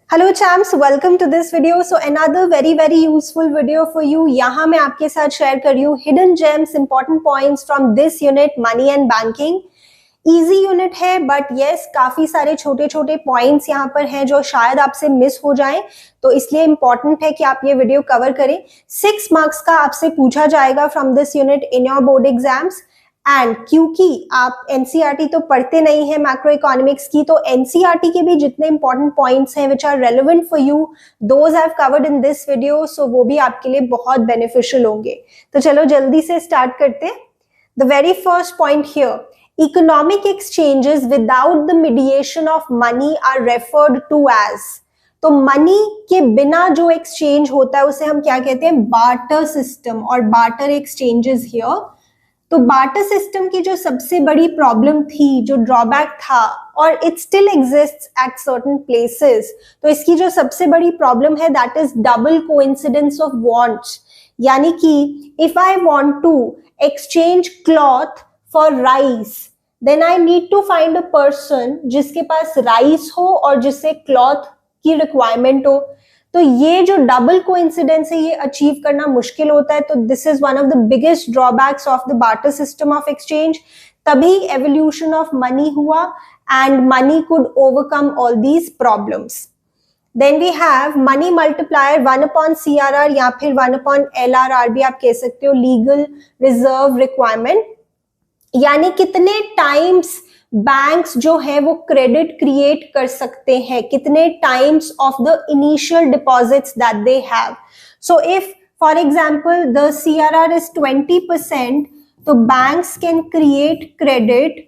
Hello champs, welcome to this video. So another very useful video for you. यहाँ मैं आपके साथ share कर रही हूँ hidden gems, important points from this unit money and banking. Easy unit है but yes काफी सारे छोटे छोटे पॉइंट्स यहाँ पर हैं जो शायद आपसे मिस हो जाएं, तो इसलिए इंपॉर्टेंट है कि आप ये वीडियो कवर करें। 6 मार्क्स का आपसे पूछा जाएगा from this unit in your board exams. And क्योंकि आप एनसीईआरटी तो पढ़ते नहीं है मैक्रो इकोनॉमिक्स की, तो एनसीईआरटी के भी जितने इंपॉर्टेंट पॉइंट्स हैं which are relevant for you, those I have covered in this video, so वो भी आपके लिए बहुत बेनिफिशियल होंगे। तो चलो जल्दी से स्टार्ट करते हैं। The very first point here, economic exchanges without the mediation of money are referred to as. तो मनी के बिना जो एक्सचेंज होता है उसे हम क्या कहते हैं? बार्टर सिस्टम और बार्टर एक्सचेंजेस हियर। तो बार्टर सिस्टम की जो सबसे बड़ी प्रॉब्लम थी, जो ड्रॉबैक था, और it still exists at certain places, तो इसकी जो सबसे बड़ी प्रॉब्लम है that is double coincidence of wants. यानी कि if I want to exchange cloth for rice, then I need to find a person जिसके पास राइस हो और जिससे क्लॉथ की रिक्वायरमेंट हो। तो ये जो डबल कोइंसिडेंस है ये अचीव करना मुश्किल होता है। तो this is one of the biggest drawbacks of the barter system of exchange. तभी एवोल्यूशन ऑफ मनी हुआ and money could overcome all these problems. Then we have money multiplier 1 upon CRR या फिर 1 upon LRR भी आप कह सकते हो, legal reserve requirement. यानी कितने टाइम्स बैंक्स जो है वो क्रेडिट क्रिएट कर सकते हैं, कितने times of the initial deposits that they have. So if for example the CRR is 20%, तो banks can create credit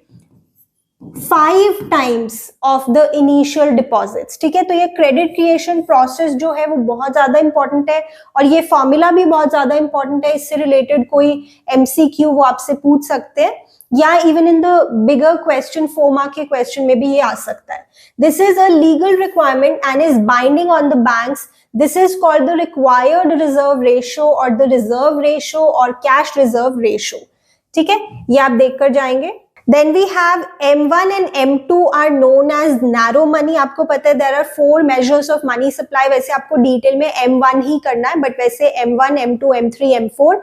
5 times of the initial deposits. ठीक है, तो ये क्रेडिट क्रिएशन प्रोसेस जो है वो बहुत ज्यादा इंपॉर्टेंट है और ये फॉर्मूला भी बहुत ज्यादा इंपॉर्टेंट है। इससे रिलेटेड कोई MCQ वो आपसे पूछ सकते हैं, या even in the bigger question 4 mark के क्वेश्चन में भी ये आ सकता है। This is a legal requirement and is binding on the banks. This is called the required reserve ratio और द रिजर्व रेशियो और कैश रिजर्व रेशियो। ठीक है, ये आप देख कर जाएंगे। Then we have M1 and M2 are known as narrow money। आपको पता है there are 4 measures of money supply। वैसे आपको डिटेल में M1 ही करना है, बट वैसे M1, M2, M3, M4।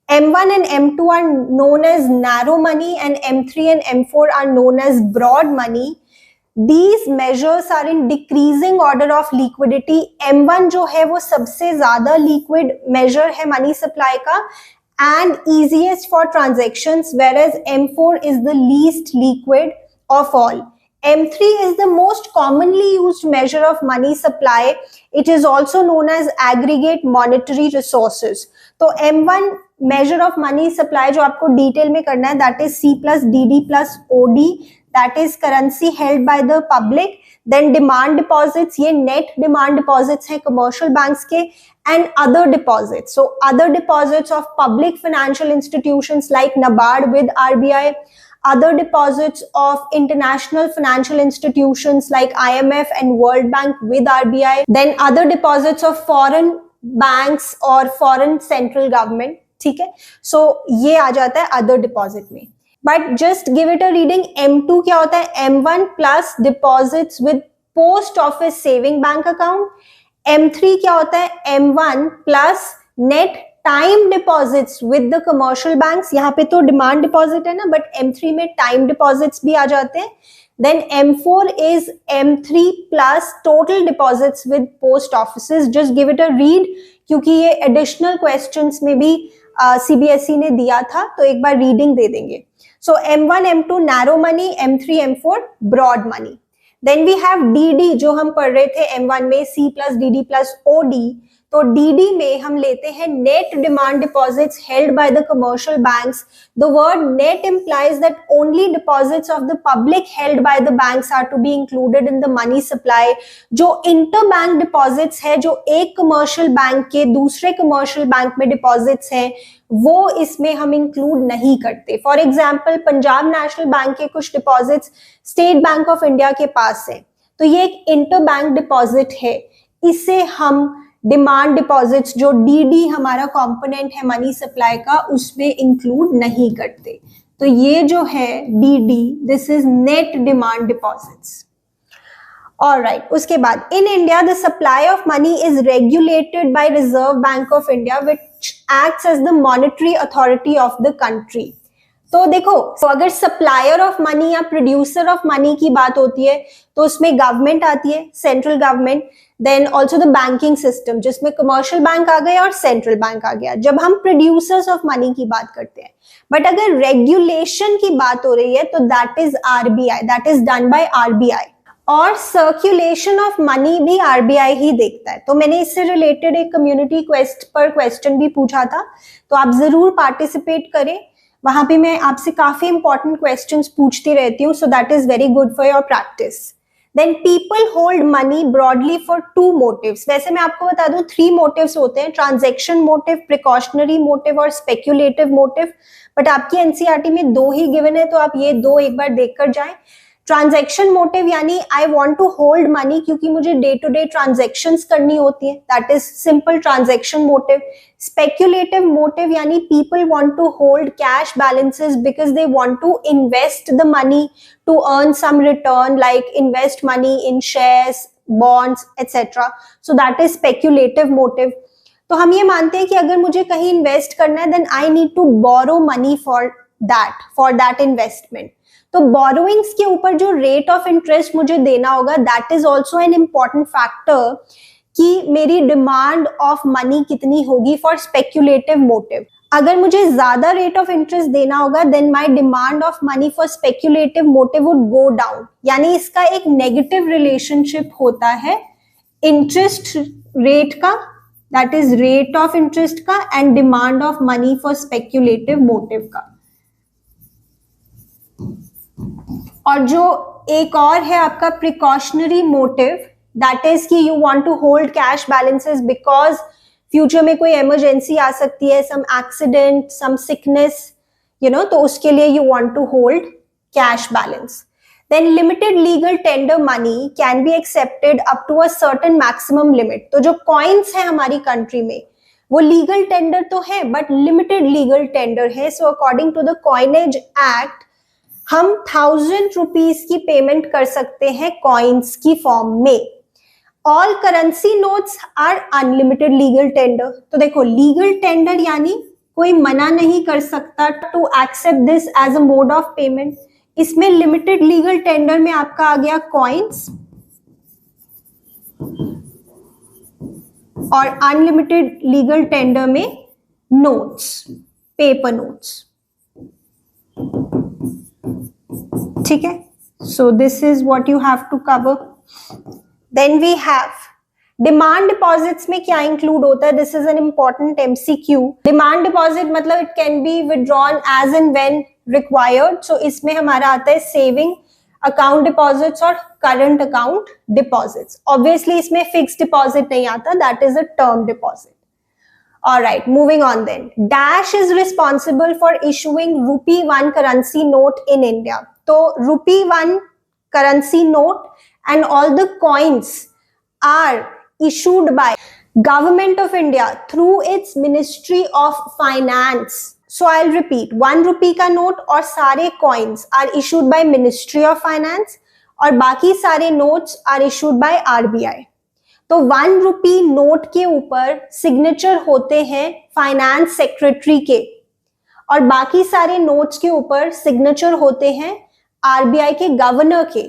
M1 and M2 are known as narrow money and M3 and M4 are known as broad money। These measures are in decreasing order of liquidity। M1 जो है वो सबसे ज्यादा liquid measure है money supply का and easiest for transactions, whereas M4 is the least liquid of all। M3 is the most commonly used measure of money supply। It is also known as aggregate monetary resources। तो M1 measure of money supply जो आपको detail में करना है that is C plus DD plus OD, that is currency held by the public। Then demand deposits, ये net demand deposits हैं commercial banks के, and other deposits। So other deposits of public financial institutions like NABARD with RBI, other deposits of international financial institutions like IMF and World Bank with RBI, then other deposits of foreign banks or foreign central government। ठीक है, so ये आ जाता है other deposit में। But just give it a reading. M2 क्या होता है? M1 plus deposits with post office saving bank account. M3 क्या होता है? M1 plus net time deposits with the commercial banks. यहाँ पे तो डिमांड डिपॉजिट है ना, बट M3 में टाइम डिपॉजिट्स भी आ जाते हैं। देन M4 इज M3 plus total deposits with post offices. Just give it a read, क्योंकि ये एडिशनल क्वेश्चंस में भी CBSE ने दिया था, तो एक बार रीडिंग दे देंगे। So M1, M2 narrow money, M3, M4 broad money। Then we have DD जो हम पढ़ रहे थे M1 में, C plus DD plus OD। तो DD में हम लेते हैं net demand deposits held by the commercial banks। The word net implies that only deposits of the public held by the banks are to be included in the money supply। जो interbank deposits है, जो एक commercial bank के दूसरे commercial bank में deposits हैं, वो इसमें हम इंक्लूड नहीं करते। For example Punjab national bank के कुछ deposits state bank of India के पास है, तो ये एक इंटर बैंक डिपॉजिट है, इसे हम डिमांड डिपॉजिट्स जो DD हमारा कंपोनेंट है मनी सप्लाई का, उसमें इंक्लूड नहीं करते। तो ये जो है DD, this is net demand deposits. Alright, उसके बाद in India the supply of money is regulated by Reserve Bank of India which acts as the monetary authority of the country. तो देखो, तो अगर सप्लायर ऑफ मनी या producer of money की बात होती है तो उसमें गवर्नमेंट आती है, central government, then also the banking system जिसमें कमर्शियल बैंक आ गया और सेंट्रल बैंक आ गया, जब हम प्रोड्यूसर्स ऑफ मनी की बात करते हैं। बट अगर रेगुलेशन की बात हो रही है तो that is RBI, that is done by RBI. और सर्कुलेशन ऑफ मनी भी आरबीआई ही देखता है। तो मैंने इससे रिलेटेड एक कम्युनिटी क्वेस्ट पर क्वेश्चन भी पूछा था, तो आप जरूर पार्टिसिपेट करें, वहां पे मैं आपसे काफी इंपॉर्टेंट क्वेश्चंस पूछती रहती हूँ, so that is very good for your practice. Then people hold money broadly for 2 motives. वैसे मैं आपको बता दूं 3 मोटिव्स होते हैं, ट्रांजैक्शन मोटिव, प्रिकॉशनरी मोटिव और स्पेक्यूलेटिव मोटिव, बट आपकी एनसीईआरटी में 2 ही गिवन है, तो आप ये 2 एक बार देखकर जाएं। ट्रांजैक्शन मोटिव यानी I want to hold money क्योंकि मुझे डे टू डे ट्रांजैक्शंस करनी होती है, that is simple transaction motive. Speculative motive यानी people want to hold cash balances because they want to invest the money to earn some return, like invest money in shares, bonds etcetera, so that is speculative motive. तो हम ये मानते हैं कि अगर मुझे कहीं इन्वेस्ट करना है then I need to borrow money for that investment. तो बोरोइंग्स के ऊपर जो रेट ऑफ इंटरेस्ट मुझे देना होगा, that is also an important factor कि मेरी डिमांड ऑफ मनी कितनी होगी फॉर स्पेक्यूलेटिव मोटिव। अगर मुझे ज्यादा रेट ऑफ इंटरेस्ट देना होगा then my demand of money for speculative motive would go down, यानी इसका एक नेगेटिव रिलेशनशिप होता है इंटरेस्ट रेट का, that is rate of interest का, and demand of money for speculative motive का। और जो एक और है आपका प्रिकॉशनरी मोटिव, दैट इज कि you want to hold cash balances because future में कोई इमरजेंसी आ सकती है, सम एक्सीडेंट, सम सिकनेस, तो उसके लिए you want to hold cash balance. Then limited legal tender money can be accepted up to a certain maximum limit. तो जो coins है हमारी कंट्री में वो लीगल टेंडर तो है बट लिमिटेड लीगल टेंडर है, so according to the coinage act हम 1000 रुपीज की पेमेंट कर सकते हैं कॉइन्स की फॉर्म में। All currency notes are unlimited legal tender. तो देखो, लीगल टेंडर यानी कोई मना नहीं कर सकता to accept this as a mode of payment. इसमें लिमिटेड लीगल टेंडर में आपका आ गया कॉइन्स और अनलिमिटेड लीगल टेंडर में नोट्स, पेपर नोट्स। ठीक है, so this is what you have to cover. Then we have demand deposits में क्या इंक्लूड होता है, this is an important MCQ. Demand deposit मतलब it can be withdrawn as and when required. So इसमें हमारा आता है सेविंग अकाउंट डिपॉजिट्स और करंट अकाउंट डिपॉजिट्स। ऑब्वियसली इसमें फिक्स्ड डिपॉजिट नहीं आता, that is a term deposit. Alright, moving on then. Dash is responsible for issuing rupee 1 currency note in India. So rupee 1 currency note and all the coins are issued by Government of India through its Ministry of Finance. So I'll repeat, 1 rupee का note और सारे coins are issued by Ministry of Finance और बाकी सारे notes are issued by RBI. तो 1 rupee note के ऊपर signature होते हैं फाइनेंस सेक्रेटरी के और बाकी सारे नोट्स के ऊपर सिग्नेचर होते हैं आरबीआई के गवर्नर के।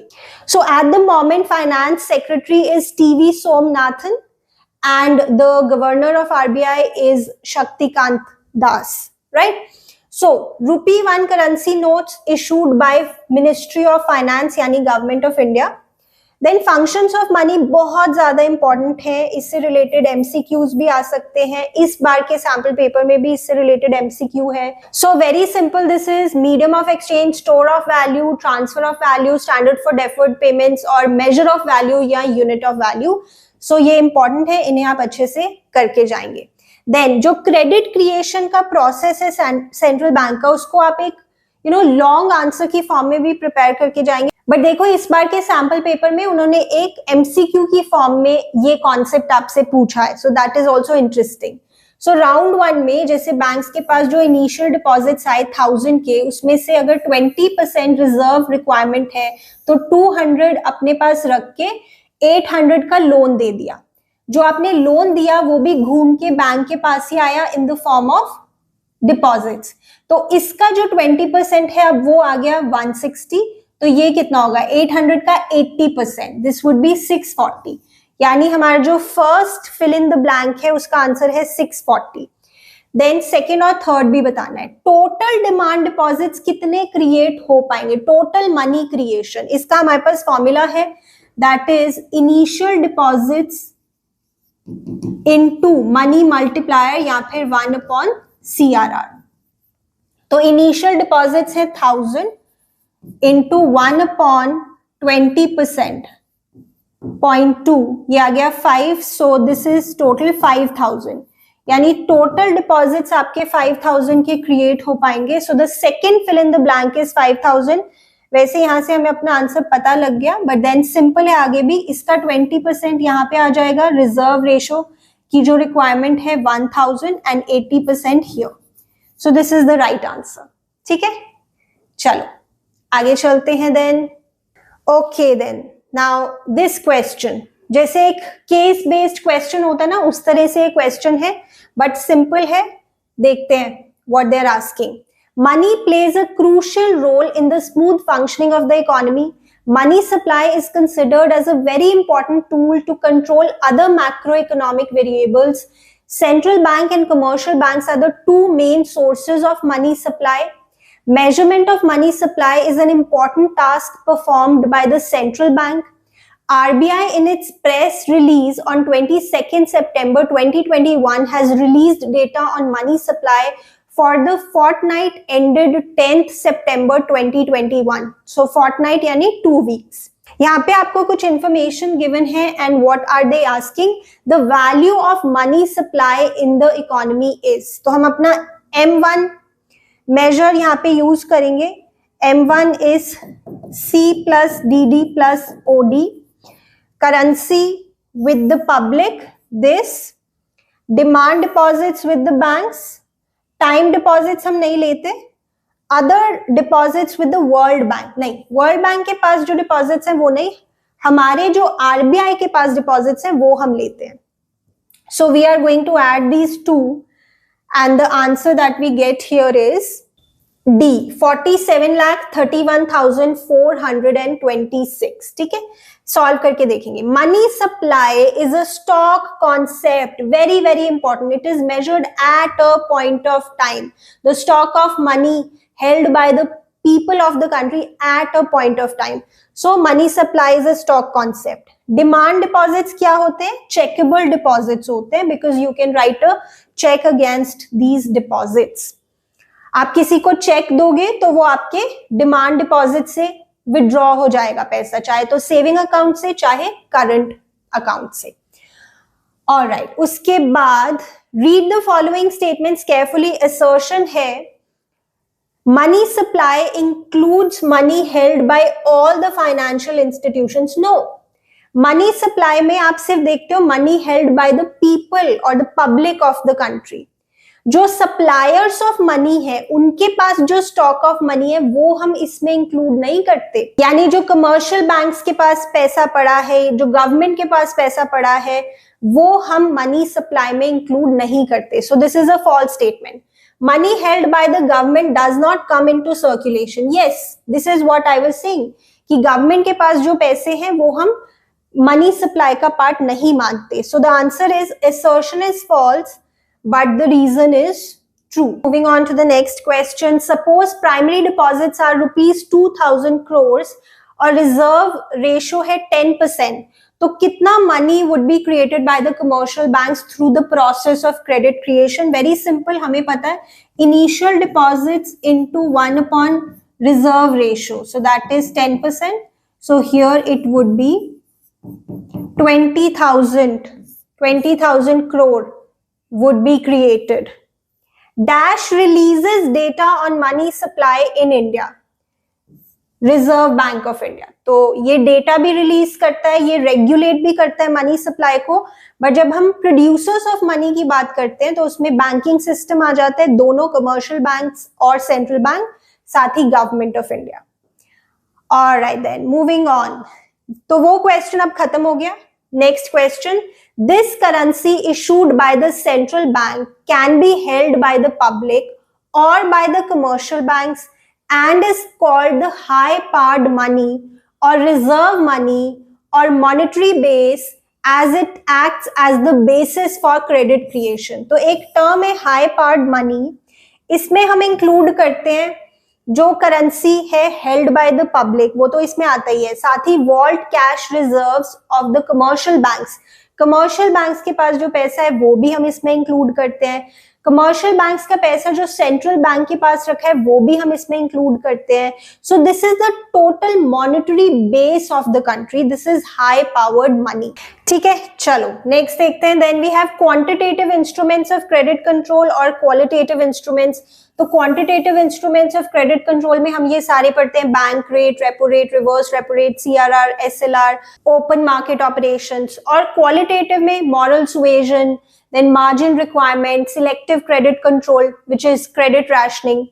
So at the moment finance secretary is TV Somanathan and the governor of RBI is Shaktikanta Das, right. So rupee 1 currency notes issued by ministry of finance यानी government of India. Then functions of money बहुत ज्यादा important है, इससे related MCQs भी आ सकते हैं। इस बार के सैंपल पेपर में भी इससे रिलेटेड एमसीक्यू है। So very simple, this is medium of exchange, store of value, transfer of value, standard for deferred payments और मेजर ऑफ वैल्यू या यूनिट ऑफ वैल्यू। सो ये इंपॉर्टेंट है, इन्हें आप अच्छे से करके जाएंगे। देन जो क्रेडिट क्रिएशन का प्रोसेस है सेंट्रल बैंक का, उसको आप एक लॉन्ग आंसर की फॉर्म में भी प्रिपेयर करके जाएंगे। बट देखो, इस बार के सैंपल पेपर में उन्होंने एक एमसीक्यू की फॉर्म में ये कॉन्सेप्ट आपसे पूछा है, सो that is also interesting. So round 1 में जैसे बैंक्स के पास जो इनिशियल डिपॉजिट्स आए 1000 के, उसमें से अगर 20% रिजर्व रिक्वायरमेंट है तो 200 अपने पास रख के 800 का लोन दे दिया। जो आपने लोन दिया वो भी घूम के बैंक के पास ही आया इन द फॉर्म ऑफ डिपॉजिट्स। तो इसका जो 20% है अब वो आ गया 160, तो ये कितना होगा 800 का 80%, दिस वुड बी 640। यानी हमारा जो first fill in the blank है उसका आंसर है 640। देन सेकेंड और थर्ड भी बताना है। टोटल डिमांड डिपॉजिट्स कितने क्रिएट हो पाएंगे, टोटल मनी क्रिएशन, इसका हमारे पास फॉर्मूला है, that is initial deposits into money multiplier या फिर 1/CRR। तो इनिशियल डिपॉजिट्स है 1000 इंटू 1/20% 0.2, ये आ गया 5, सो दिस इज टोटल 5000। यानी टोटल डिपॉजिट्स आपके 5000 के क्रिएट हो पाएंगे। So the second fill in the blank is 5000। वैसे यहां से हमें अपना आंसर पता लग गया, बट देन सिंपल है आगे भी। इसका 20% यहाँ पे आ जाएगा, रिजर्व रेशो की जो रिक्वायरमेंट है 1000 and 80% here. So this is the right answer. ठीक है, चलो आगे चलते हैं। Then okay, then now this question, जैसे एक केस बेस्ड क्वेश्चन होता है ना, उस तरह से क्वेश्चन है, बट सिंपल है। देखते हैं what they are asking. Money plays a crucial role in the smooth functioning of the economy. Money supply is considered as a very important tool to control other macroeconomic variables. Central bank and commercial banks are the two main sources of money supply. Measurement of money supply is an important task performed by the central bank. RBI in its press release on 22nd September 2021 has released data on money supply for the fortnight ended 10th September 2021. So fortnight यानी 2 weeks. यहाँ पे आपको कुछ information given है and what are they asking, the value of money supply in the economy is. तो हम अपना M1 major यहाँ पे यूज करेंगे। M1 is C plus DD plus OD, currency with the public this, demand deposits with the banks, time deposits हम नहीं लेते, other deposits with the world bank, नहीं वर्ल्ड बैंक के पास जो डिपॉजिट्स हैं वो नहीं, हमारे जो आरबीआई के पास डिपॉजिट्स हैं वो हम लेते हैं। So we are going to add these two and the answer that we get here is D, 47,31,426। ठीक है, सॉल्व करके देखेंगे। Money supply is a stock concept, very very important, it is measured at a point of time, the stock of money held by the people of the country at a point of time. So money supply is a stock concept. Demand deposits क्या होते हैं? Checkable deposits होते हैं, because you can write a check against these deposits. आप किसी को check दोगे तो वो आपके डिमांड डिपॉजिट से विड्रॉ हो जाएगा पैसा, चाहे तो सेविंग अकाउंट से चाहे करंट अकाउंट से। ऑलराइट, उसके बाद read the following statements carefully. Assertion है money supply includes money held by all the financial institutions. No, money supply में आप सिर्फ देखते हो money held by the people or the public of the country. जो suppliers of money है उनके पास जो स्टॉक ऑफ मनी है वो हम इसमें इंक्लूड नहीं करते। यानी जो कमर्शियल बैंक्स के पास पैसा पड़ा है, जो गवर्नमेंट के पास पैसा पड़ा है, वो हम मनी सप्लाई में इंक्लूड नहीं करते। So this is a false statement. Money held by the government does not come into circulation. Yes, this is what I was saying कि गवर्नमेंट के पास जो पैसे हैं वो हम मनी सप्लाई का पार्ट नहीं मानते। So the answer is assertion is false, but the reason is true. Moving on to the next question. Suppose primary deposits are rupees 2000 crores और reserve ratio है 10%. तो कितना money would be created by the commercial banks through the process of credit creation? Very simple, हमें पता है initial deposits into 1 upon reserve ratio, so that is 10%. So here it would be 20,000 crore would be created. Dash releases data on money supply in India. Reserve Bank of India. तो ये data भी release करता है, ये regulate भी करता है money supply को। बट जब हम प्रोड्यूसर्स ऑफ मनी की बात करते हैं तो उसमें बैंकिंग सिस्टम आ जाता है, दोनों कमर्शियल बैंक्स और सेंट्रल बैंक, साथ ही government of India. Alright then, moving on. तो वो क्वेश्चन अब खत्म हो गया। Next question, this currency issued by the central bank can be held by the public or by the commercial banks and is called the high powered money or reserve money or monetary base as it acts as the basis for credit creation। तो एक term है high powered money, इसमें हम include करते हैं जो currency है held by the public, वो तो इसमें आता ही है, साथ ही vault cash reserves of the commercial banks, commercial banks के पास जो पैसा है वो भी हम इसमें इंक्लूड करते हैं, कमर्शियल बैंक्स का पैसा जो सेंट्रल बैंक के पास रखा है वो भी हम इसमें इंक्लूड करते हैं। So this is the total monetary base of the country, this is high powered money. ठीक है, चलो नेक्स्ट देखते हैं। Then we have quantitative instruments of credit control और क्वालिटेटिव इंस्ट्रूमेंट्स। तो quantitative instruments of credit control में हम ये सारे पढ़ते हैं, bank rate, repo rate, reverse repo rate, CRR, SLR, open market operations. और क्वालिटेटिव में moral suasion, then margin requirement, selective credit control which is credit rationing।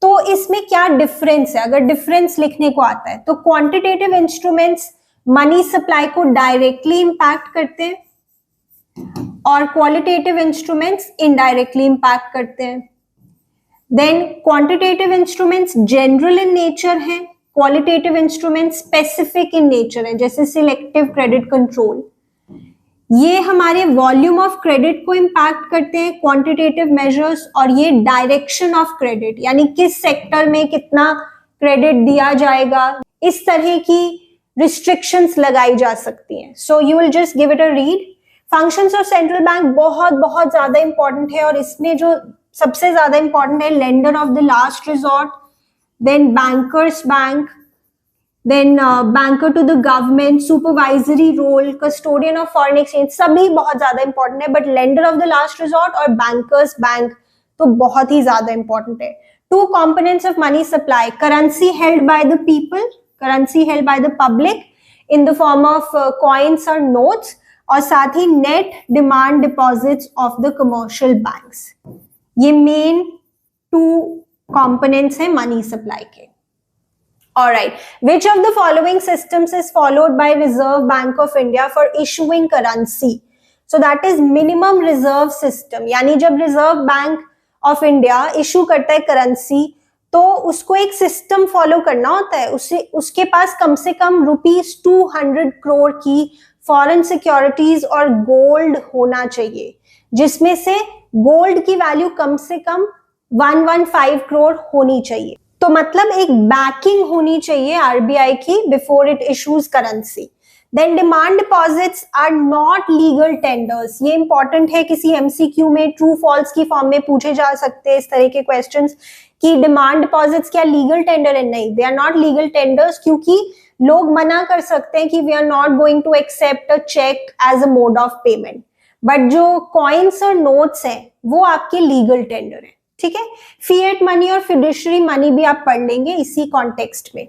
तो इसमें क्या डिफरेंस है, अगर डिफरेंस लिखने को आता है तो क्वांटिटेटिव इंस्ट्रूमेंट्स मनी सप्लाई को डायरेक्टली इंपैक्ट करते हैं और क्वालिटेटिव इंस्ट्रूमेंट्स इनडायरेक्टली इंपैक्ट करते हैं। Then quantitative instruments general in nature है, qualitative instruments specific in nature है, जैसे सिलेक्टिव क्रेडिट कंट्रोल। ये हमारे वॉल्यूम ऑफ क्रेडिट को इंपैक्ट करते हैं क्वांटिटेटिव मेजर्स, और ये डायरेक्शन ऑफ क्रेडिट, यानी किस सेक्टर में कितना क्रेडिट दिया जाएगा, इस तरह की रिस्ट्रिक्शंस लगाई जा सकती हैं। So you will just give it a read. Functions of central bank बहुत बहुत ज्यादा इंपॉर्टेंट है, और इसमें जो सबसे ज्यादा इंपॉर्टेंट है lender of the last resort, then bankers bank, then banker to the government, supervisory role, custodian of foreign exchange, सभी बहुत ज्यादा इंपॉर्टेंट है। But lender of the last resort और बैंकर्स बैंक तो बहुत ही ज्यादा इंपॉर्टेंट है। Two components of money supply, currency held by the people, currency held by the public in the form of coins और नोट्स, और साथ ही net demand deposits of the commercial banks. ये मेन टू कंपोनेंट्स है money supply के। Alright, which of the following systems is followed by Reserve Bank of India for issuing currency? So that is minimum reserve system, यानी जब reserve Bank of India issue करता है currency तो उसको एक system follow करना होता है, उसके पास कम से कम ₹200 करोड़ की फॉरेन सिक्योरिटीज और गोल्ड होना चाहिए, जिसमें से गोल्ड की वैल्यू कम से कम 115 करोड़ होनी चाहिए। तो मतलब एक बैकिंग होनी चाहिए आरबीआई की before it issues currency. Then demand deposits are not legal tenders, ये इंपॉर्टेंट है, किसी एमसीक्यू में ट्रू फॉल्स की फॉर्म में पूछे जा सकते हैं इस तरह के क्वेश्चंस कि डिमांड डिपॉजिट्स क्या लीगल टेंडर है? नहीं, they are not legal tenders, क्योंकि लोग मना कर सकते हैं कि we are not going to accept a cheque as a mode of payment, but जो कॉइन्स और नोट्स हैं वो आपके लीगल टेंडर है। ठीक है, फिएट मनी और फिडुशियरी मनी भी आप पढ़ लेंगे इसी कॉन्टेक्स्ट में।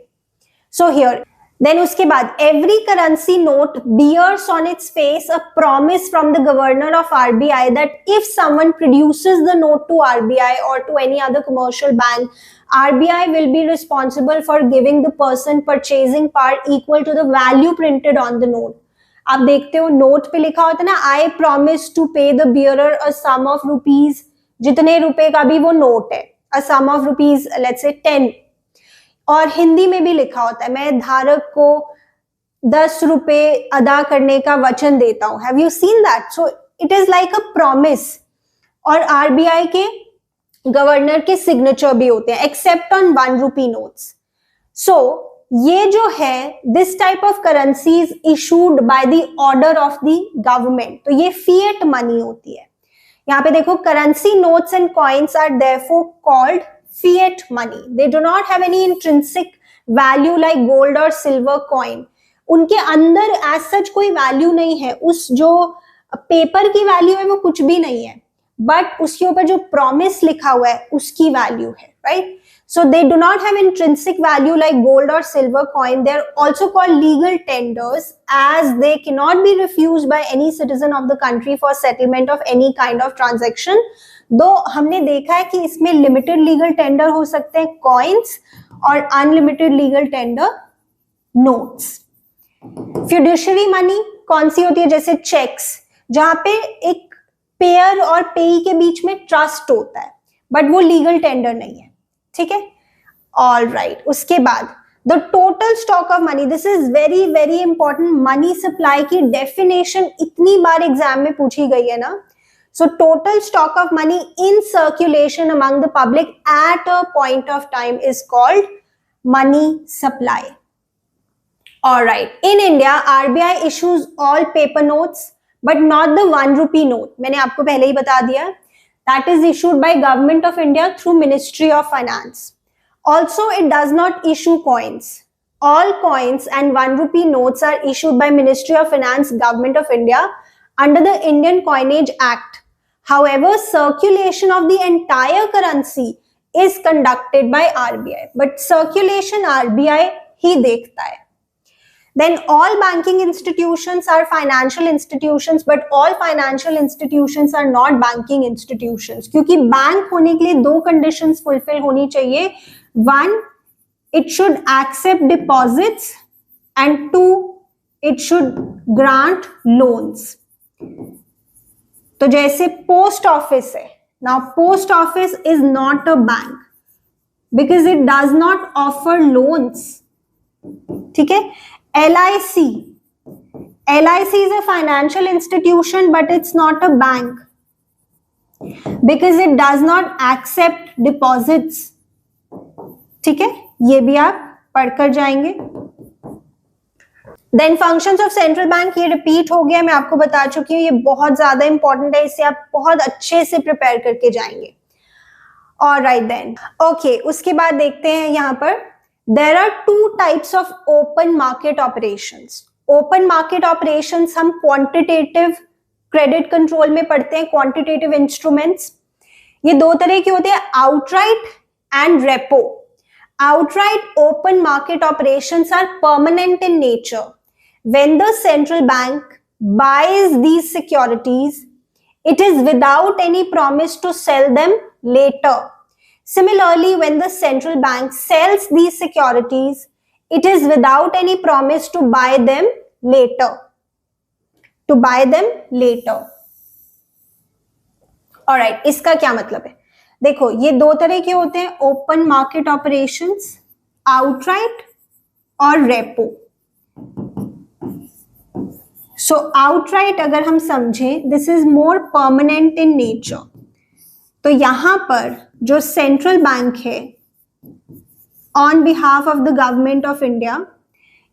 सो हियर देन उसके बाद every currency note bears on its face a promise from the governor of RBI that if someone produces the note to RBI और to any other commercial bank, RBI will be responsible for giving the person purchasing part equal to the value printed on the note. आप देखते हो note पे लिखा होता है ना, I promise to pay the bearer a sum of rupees, जितने रुपए का भी वो नोट है, अ sum of rupees let's say 10, और हिंदी में भी लिखा होता है मैं धारक को 10 रुपए अदा करने का वचन देता हूं। Have you seen that? So it is like a promise, और आरबीआई के गवर्नर के सिग्नेचर भी होते हैं except on 1 rupee notes. So ये जो है this type of currency is issued by the order of the government, तो ये फिएट मनी होती है। यहाँ पे देखो, currency notes and coins are therefore called fiat money, they do not have any intrinsic value like gold or silver coin, उनके अंदर as such कोई वैल्यू नहीं है, उस जो पेपर की वैल्यू है वो कुछ भी नहीं है, बट उसके ऊपर जो प्रॉमिस लिखा हुआ है उसकी वैल्यू है, right? So they do not have intrinsic value like gold or silver coin. They are also called legal tenders as they cannot be refused by any citizen of the country for settlement of any kind of transaction. दो हमने देखा है कि इसमें limited legal tender हो सकते हैं coins और unlimited legal tender notes. Fiduciary money कौन सी होती है? जैसे चेक्स, जहां पे एक पेयर और पेई के बीच में ट्रस्ट होता है बट वो लीगल टेंडर नहीं है. ठीक है, ऑल राइट. उसके बाद the total stock of money. This is very very important. Money supply की डेफिनेशन इतनी बार एग्जाम में पूछी गई है ना. So total stock of money in circulation among the public at a point of time is called money supply. All right. In India RBI issues all paper notes but not the 1 rupee note. मैंने आपको पहले ही बता दिया. That is issued by Government of India through Ministry of Finance. Also, it does not issue coins. All coins and 1 rupee notes are issued by Ministry of Finance, Government of India under the Indian Coinage Act. However, circulation of the entire currency is conducted by RBI. But circulation RBI ही देखता है. Then all banking institutions are financial institutions, but all financial institutions are not banking institutions. क्योंकि bank होने के लिए दो conditions fulfill होनी चाहिए. One, it should accept deposits, and two, it should grant loans. तो जैसे पोस्ट ऑफिस है. Now post office is not a bank because it does not offer loans. ठीक है. LIC is a financial institution but it's not a bank because it does not accept deposits. ठीक है, ये भी आप पढ़कर जाएंगे. Then functions of central bank, ये रिपीट हो गया, मैं आपको बता चुकी हूँ. ये बहुत ज्यादा इंपॉर्टेंट है, इसे आप बहुत अच्छे से प्रिपेयर करके जाएंगे. Alright then, okay. उसके बाद देखते हैं यहाँ पर there are two types of open market operations. Open market operations हम quantitative credit control में पढ़ते हैं, quantitative instruments. ये दो तरह के होते हैं, outright and repo. Outright open market operations are permanent in nature. When the central bank buys these securities, it is without any promise to sell them later. Similarly, when the central bank sells these securities, it is without any promise to buy them later. To buy them later. Alright, इसका क्या मतलब है? देखो, ये दो तरह के होते हैं, ओपन मार्केट ऑपरेशंस, आउटराइट और रेपो. सो आउटराइट अगर हम समझें, this is more permanent in nature. तो यहां पर जो सेंट्रल बैंक है on behalf of the government of India,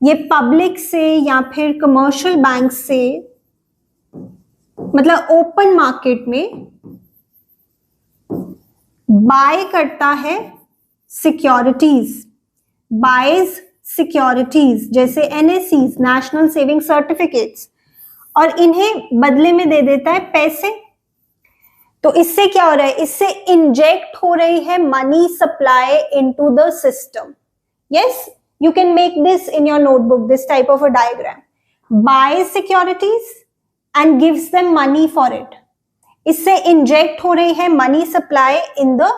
ये पब्लिक से या फिर कमर्शियल बैंक से, मतलब ओपन मार्केट में बाय करता है सिक्योरिटीज, बाइज सिक्योरिटीज जैसे एनएससीज, नेशनल सेविंग सर्टिफिकेट्स, और इन्हें बदले में दे देता है पैसे. तो इससे क्या हो रहा है? इससे इंजेक्ट हो रही है money supply into the system. Yes, you can make this in your notebook, this type of a diagram. Buy securities and gives them money for it. इससे इंजेक्ट हो रही है money supply in the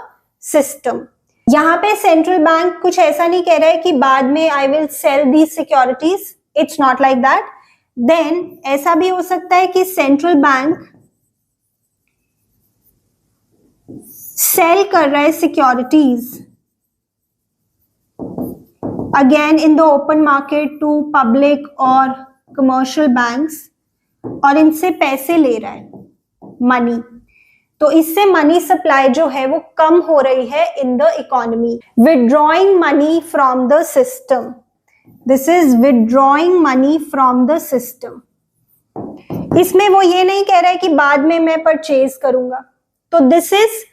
system. यहां पे central bank कुछ ऐसा नहीं कह रहा है कि बाद में I will sell these securities. It's not like that. Then ऐसा भी हो सकता है कि सेंट्रल बैंक सेल कर रहा है securities again in the open market to public और कमर्शियल बैंक्स, और इनसे पैसे ले रहा है, मनी. तो इससे मनी सप्लाई जो है वो कम हो रही है इन the economy. Withdrawing money from the system, this is withdrawing money from the system. इसमें वो ये नहीं कह रहा है कि बाद में मैं परचेज करूंगा. तो this is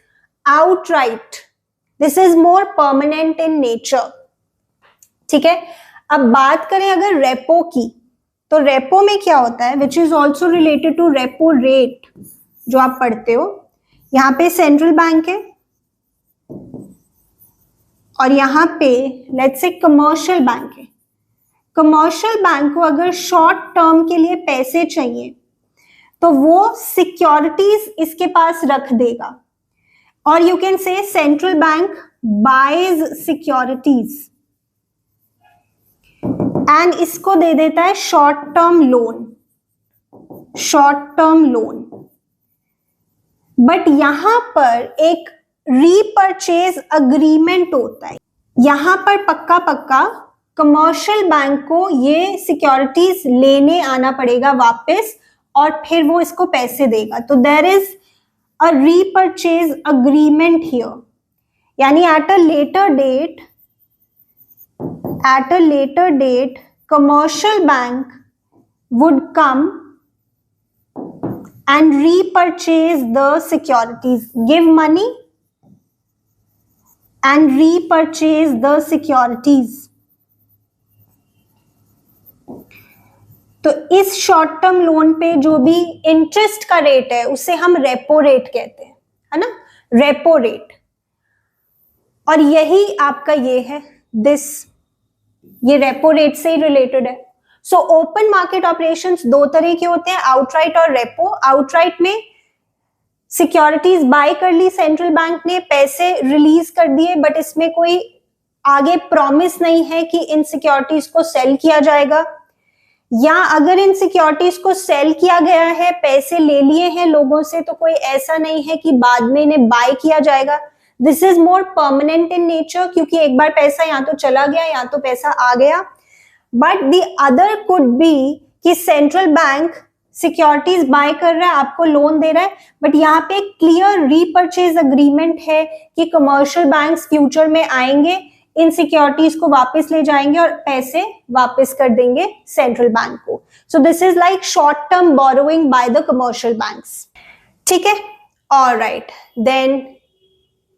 outright. This is more permanent in nature. ठीक है. अब बात करें अगर रेपो की, तो रेपो में क्या होता है, which is also related to repo rate जो आप पढ़ते हो. यहाँ पे सेंट्रल बैंक है और यहाँ पे लेट्स से कमर्शियल बैंक है, कमर्शियल बैंक को अगर शॉर्ट टर्म के लिए पैसे चाहिए तो वो सिक्योरिटीज इसके पास रख देगा, और you can say central bank buys securities and इसको दे देता है short term loan, short term loan. But यहां पर एक रीपर्चेज अग्रीमेंट होता है, यहां पर पक्का पक्का कमर्शियल बैंक को ये सिक्योरिटीज लेने आना पड़ेगा वापस, और फिर वो इसको पैसे देगा। तो there is a repurchase agreement here, यानी at a later date commercial bank would come and repurchase the securities, give money and repurchase the securities। तो इस शॉर्ट टर्म लोन पे जो भी इंटरेस्ट का रेट है उसे हम रेपो रेट कहते हैं, है ना, रेपो रेट। और यही आपका ये है, ये रेपो रेट से ही रिलेटेड है। सो ओपन मार्केट ऑपरेशंस दो तरह के होते हैं, आउटराइट और रेपो। आउटराइट में सिक्योरिटीज बाय कर ली सेंट्रल बैंक ने, पैसे रिलीज कर दिए, बट इसमें कोई आगे प्रॉमिस नहीं है कि इन सिक्योरिटीज को सेल किया जाएगा, या अगर इन सिक्योरिटीज को सेल किया गया है, पैसे ले लिए हैं लोगों से, तो कोई ऐसा नहीं है कि बाद में इन्हें बाय किया जाएगा। This is more permanent in nature, क्योंकि एक बार पैसा या तो चला गया या तो पैसा आ गया। But the other could be कि सेंट्रल बैंक सिक्योरिटीज बाय कर रहा है, आपको लोन दे रहा है, बट यहाँ पे एक क्लियर रीपर्चेज अग्रीमेंट है कि कमर्शियल बैंक्स फ्यूचर में आएंगे, इन सिक्योरिटीज को वापस ले जाएंगे और पैसे वापस कर देंगे सेंट्रल बैंक को। सो this is like short term borrowing by the commercial banks. ठीक है, ऑलराइट, देन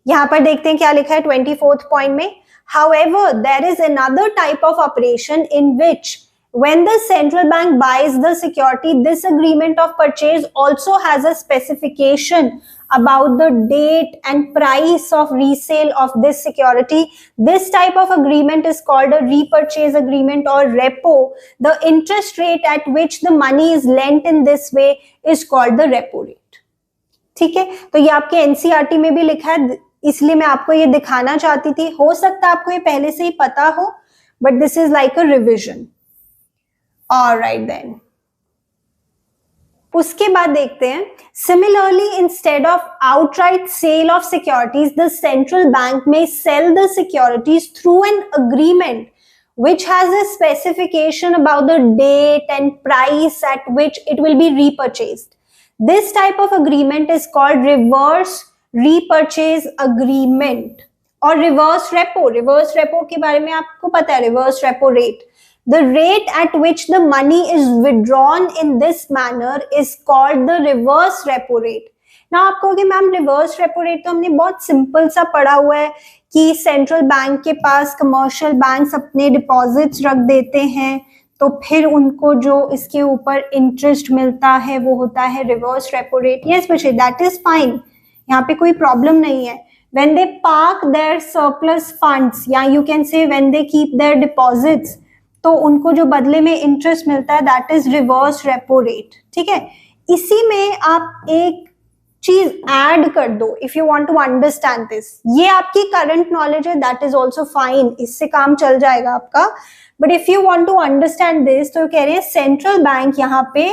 यहां पर देखते हैं क्या लिखा है 24th पॉइंट में। However, there is another type of operation in which when the central bank buys the security, this agreement of purchase also has a specification about the date and price of resale of this security. This type of agreement is called a repurchase agreement or repo. The interest rate at which the money is lent in this way is called the repo rate. ठीक है, तो ये आपके NCERT में भी लिखा है, इसलिए मैं आपको ये दिखाना चाहती थी। हो सकता है आपको ये पहले से ही पता हो, but this is like a revision. Alright then, उसके बाद देखते हैं similarly instead of outright sale of securities, the central bank may sell the securities through an agreement which has a specification about the date and price at which it will be repurchased. This type of agreement is called reverse repurchase agreement or reverse repo. Reverse repo के बारे में आपको पता है, reverse repo rate. The rate at which the money is withdrawn in this manner is called the reverse repo rate. ना आप कहोगे ma'am reverse repo rate तो हमने बहुत सिंपल सा पढ़ा हुआ है कि सेंट्रल बैंक के पास कमर्शियल बैंक्स अपने डिपॉजिट्स रख देते हैं, तो फिर उनको जो इसके ऊपर इंटरेस्ट मिलता है वो होता है रिवर्स रेपो रेट। यस बच्चे, दैट इज फाइन, यहाँ पे कोई प्रॉब्लम नहीं है। When they park their surplus funds, या you can say when they keep their deposits, तो उनको जो बदले में इंटरेस्ट मिलता है that is reverse repo rate. ठीक है, इसी में आप एक चीज ऐड कर दो if you want to understand this. ये आपकी करंट नॉलेज है, दैट इज ऑल्सो फाइन, इससे काम चल जाएगा आपका। But if you want to understand this, तो कह रहे हैं सेंट्रल बैंक यहाँ पे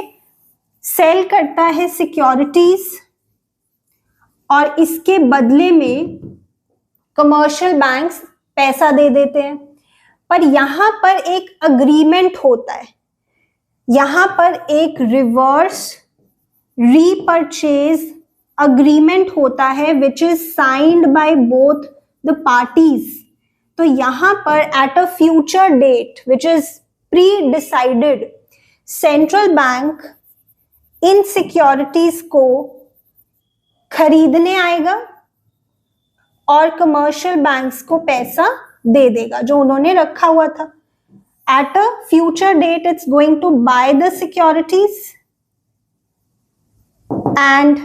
सेल करता है सिक्योरिटीज और इसके बदले में कमर्शियल बैंक्स पैसा दे देते हैं। पर यहां पर एक अग्रीमेंट होता है, यहां पर एक रिवर्स रीपरचेज अग्रीमेंट होता है which is signed by both the parties. तो यहां पर at a future date which is pre decided, central bank in securities को खरीदने आएगा और कमर्शियल बैंक्स को पैसा दे देगा जो उन्होंने रखा हुआ था। At a future date it's going to buy the securities and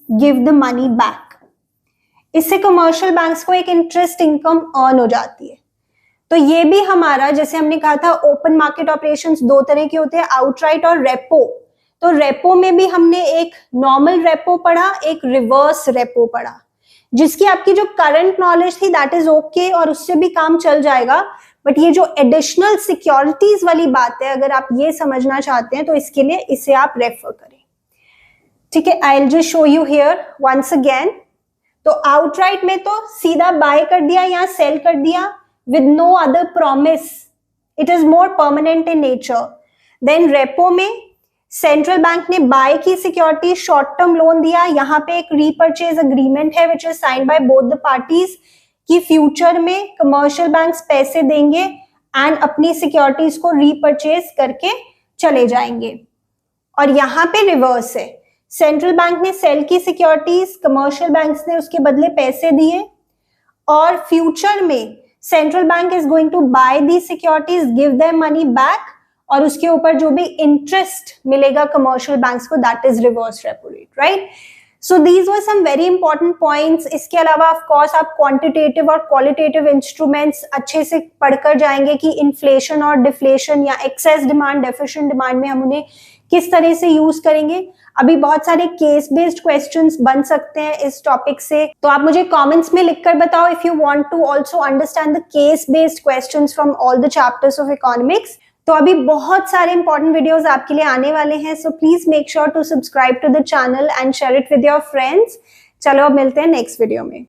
give the money back. इससे कमर्शियल बैंक्स को एक इंटरेस्ट इनकम अर्न हो जाती है। तो ये भी हमारा, जैसे हमने कहा था ओपन मार्केट ऑपरेशंस दो तरह के होते हैं, आउटराइट और रेपो। तो रेपो में भी हमने एक नॉर्मल रेपो पढ़ा, एक रिवर्स रेपो पढ़ा, जिसकी आपकी जो करंट नॉलेज थी दैट इज ओके और उससे भी काम चल जाएगा। बट ये जो एडिशनल सिक्योरिटीज वाली बात है, अगर आप ये समझना चाहते हैं तो इसके लिए इसे आप रेफर करें। ठीक है, I will just show you here once again. तो आउटराइट में तो सीधा बाय कर दिया या सेल कर दिया with no other promise, it is more permanent in nature. Then repo में सेंट्रल बैंक ने बाय की सिक्योरिटी, शॉर्ट टर्म लोन दिया, यहाँ पे एक रीपर्चेज अग्रीमेंट है which is sign by both the parties कि फ्यूचर में कमर्शियल बैंक्स पैसे देंगे एंड अपनी सिक्योरिटीज को रीपर्चेज करके चले जाएंगे। और यहाँ पे रिवर्स है, सेंट्रल बैंक ने सेल की सिक्योरिटीज, कमर्शियल बैंक्स ने उसके बदले पैसे दिए, और फ्यूचर में central bank is going to buy the securities, give them money back, और उसके ऊपर जो भी इंटरेस्ट मिलेगा कमर्शियल बैंक्स को that is reverse repo rate, right. So these were some very important points. इसके अलावा ऑफ कोर्स आप क्वांटिटेटिव और क्वालिटेटिव इंस्ट्रूमेंट्स अच्छे से पढ़कर जाएंगे कि इन्फ्लेशन और डिफ्लेशन या एक्सेस डिमांड, डेफिशिएंट डिमांड में हम उन्हें किस तरह से यूज करेंगे। अभी बहुत सारे केस बेस्ड क्वेश्चंस बन सकते हैं इस टॉपिक से, तो आप मुझे कमेंट्स में लिखकर बताओ if you want to also understand the case based questions from all the chapters of economics. तो अभी बहुत सारे इंपॉर्टेंट वीडियोस आपके लिए आने वाले हैं, so please make sure to subscribe to the channel and share it with your friends. चलो अब मिलते हैं नेक्स्ट वीडियो में।